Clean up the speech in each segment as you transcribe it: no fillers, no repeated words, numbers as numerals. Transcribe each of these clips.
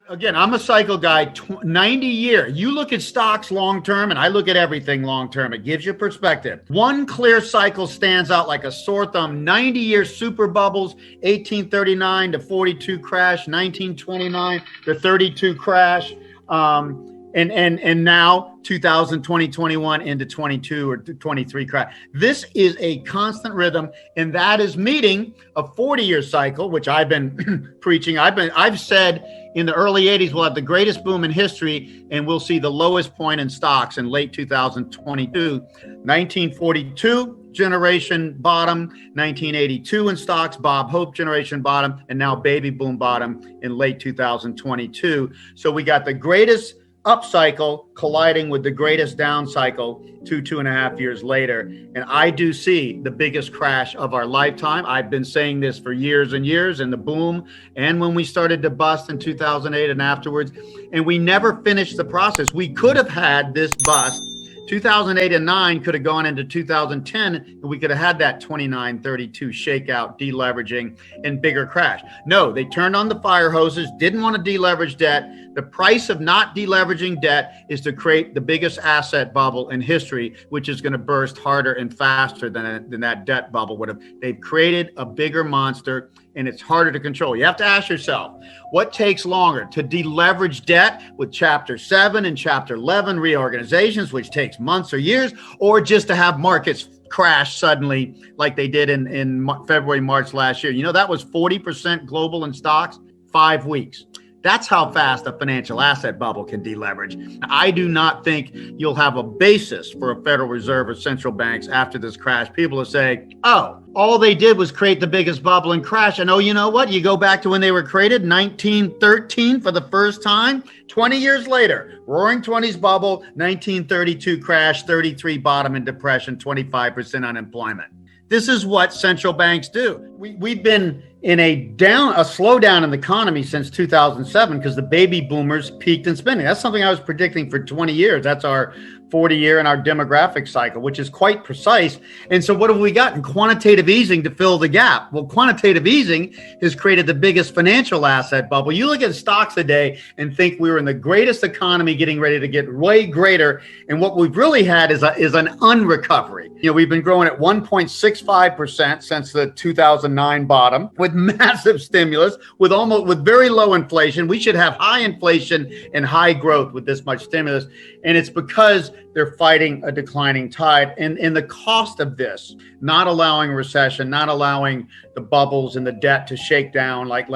Again, I'm a cycle guy, 90 year. You look at stocks long term, and I look at everything long term. It gives you perspective. One clear cycle stands out like a sore thumb. 90-year super bubbles, 1839 to 42 crash, 1929 to 32 crash. And now 2020, 21 into 22 or 23 crash. This is a constant rhythm, and that is meeting a 40-year cycle, which I've been preaching. I've said in the early 80s we'll have the greatest boom in history, and we'll see the lowest point in stocks in late 2022. 1942 generation bottom, 1982 in stocks, Bob Hope generation bottom, and now baby boom bottom in late 2022. So we got the greatest up cycle colliding with the greatest down cycle 2.5 years later. And I do see the biggest crash of our lifetime. I've been saying this for years and years, and the boom, and when we started to bust in 2008 and afterwards, and we never finished the process. We could have had this bust. 2008 and 9 could have gone into 2010, and we could have had that 29-32 shakeout, deleveraging, and bigger crash. No, they turned on the fire hoses, didn't want to deleverage debt. The price of not deleveraging debt is to create the biggest asset bubble in history, which is going to burst harder and faster than that debt bubble would have. They've created a bigger monster, and it's harder to control. You have to ask yourself, what takes longer, to deleverage debt with Chapter 7 and Chapter 11 reorganizations, which takes months or years, or just to have markets crash suddenly like they did in February, March last year? You know, that was 40% global in stocks, 5 weeks. That's how fast a financial asset bubble can deleverage. I do not think you'll have a basis for a Federal Reserve or central banks after this crash. People will say, oh, all they did was create the biggest bubble and crash. And oh, you know what? You go back to when they were created, 1913 for the first time, 20 years later, roaring 20s bubble, 1932 crash, 33 bottom and depression, 25% unemployment. This is what central banks do. We've been in a slowdown in the economy since 2007 because the baby boomers peaked in spending. That's something I was predicting for 20 years. That's our 40-year and our demographic cycle, which is quite precise. And so what have we gotten? Quantitative easing to fill the gap. Well, quantitative easing has created the biggest financial asset bubble. You look at stocks today and think we were in the greatest economy getting ready to get way greater. And what we've really had is an unrecovery. You know, we've been growing at 1.65% since the 2009 bottom with massive stimulus, with very low inflation. We should have high inflation and high growth with this much stimulus. And it's because they're fighting a declining tide. And the cost of this, not allowing recession, not allowing the bubbles and the debt to shake down like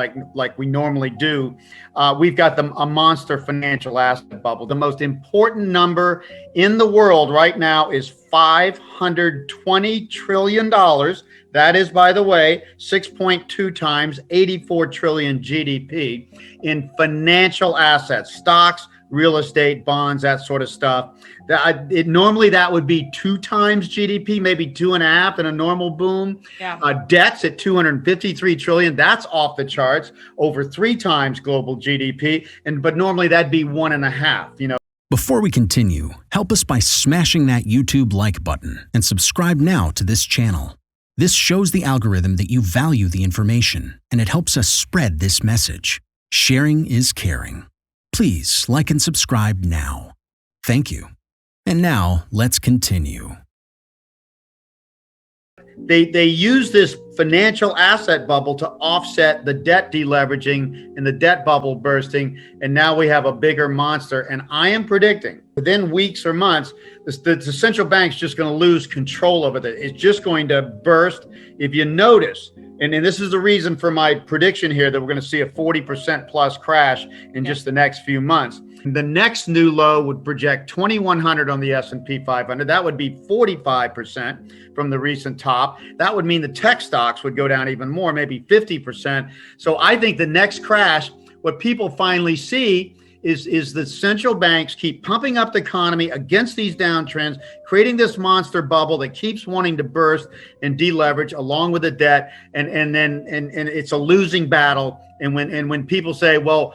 we normally do, we've got a monster financial asset bubble. The most important number in the world right now is $520 trillion. That is, by the way, 6.2 times 84 trillion GDP in financial assets, stocks, real estate, bonds, that sort of stuff. Normally that would be 2 times GDP, maybe 2.5 in a normal boom. Yeah. Debts at 253 trillion. That's off the charts, over 3 times global GDP. But normally that'd be 1.5. You know. Before we continue, help us by smashing that YouTube like button and subscribe now to this channel. This shows the algorithm that you value the information, and it helps us spread this message. Sharing is caring. Please like and subscribe now. Thank you. And now let's continue. They use this financial asset bubble to offset the debt deleveraging and the debt bubble bursting, and now we have a bigger monster. And I am predicting within weeks or months, the central bank's just going to lose control of it. It's just going to burst. If you notice, and this is the reason for my prediction here, that we're going to see a 40% plus crash in just the next few months. The next new low would project 2,100 on the S&P 500. That would be 45% from the recent top. That would mean the tech stocks would go down even more, maybe 50%. So I think the next crash, what people finally see is the central banks keep pumping up the economy against these downtrends, creating this monster bubble that keeps wanting to burst and deleverage along with the debt, and it's a losing battle. And when people say, well,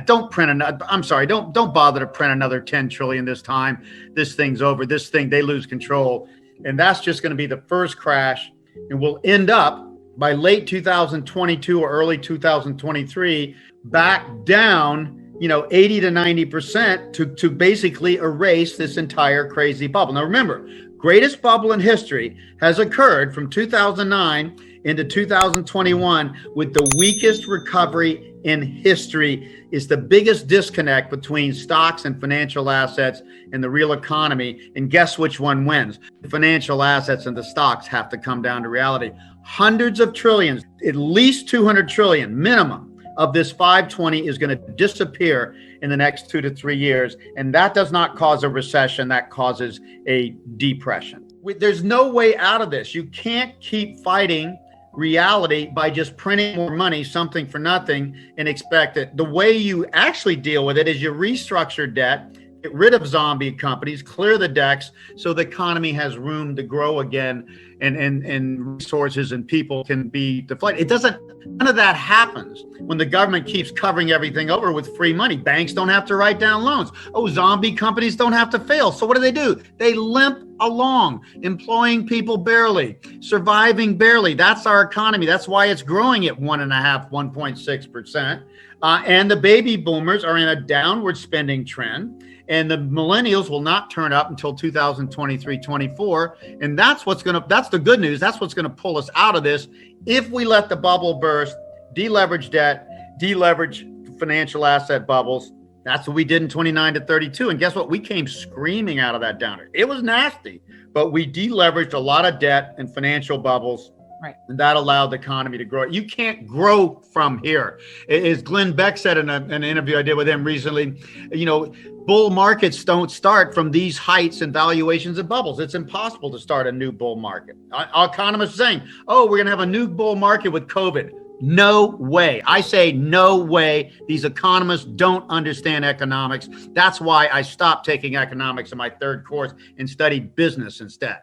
don't print another, I'm sorry, don't bother to print another 10 trillion this time. This thing's over. This thing, they lose control. And that's just going to be the first crash. And we'll end up by late 2022 or early 2023 back down 80 to 90% to basically erase this entire crazy bubble. Now remember, greatest bubble in history has occurred from 2009 into 2021 with the weakest recovery in history. Is the biggest disconnect between stocks and financial assets and the real economy. And guess which one wins? The financial assets and the stocks have to come down to reality. Hundreds of trillions, at least 200 trillion minimum of this 520 is going to disappear in the next 2 to 3 years. And that does not cause a recession, that causes a depression. There's no way out of this. You can't keep fighting reality by just printing more money, something for nothing, and expect it. The way you actually deal with it is you restructure debt, get rid of zombie companies, clear the decks so the economy has room to grow again, and resources and people can be deflated. None of that happens when the government keeps covering everything over with free money. Banks don't have to write down loans. Oh, zombie companies don't have to fail. So what do? They limp along, employing people barely, surviving barely. That's our economy. That's why it's growing at 1.6%. And the baby boomers are in a downward spending trend. And the millennials will not turn up until 2023, 24. And that's the good news. That's what's going to pull us out of this. If we let the bubble burst, deleverage debt, deleverage financial asset bubbles. That's what we did in 29 to 32. And guess what? We came screaming out of that downer. It was nasty, but we deleveraged a lot of debt and financial bubbles. Right. And that allowed the economy to grow. You can't grow from here. As Glenn Beck said in an interview I did with him recently, bull markets don't start from these heights and valuations of bubbles. It's impossible to start a new bull market. Our economists are saying, we're going to have a new bull market with COVID. No way. I say no way. These economists don't understand economics. That's why I stopped taking economics in my third course and studied business instead.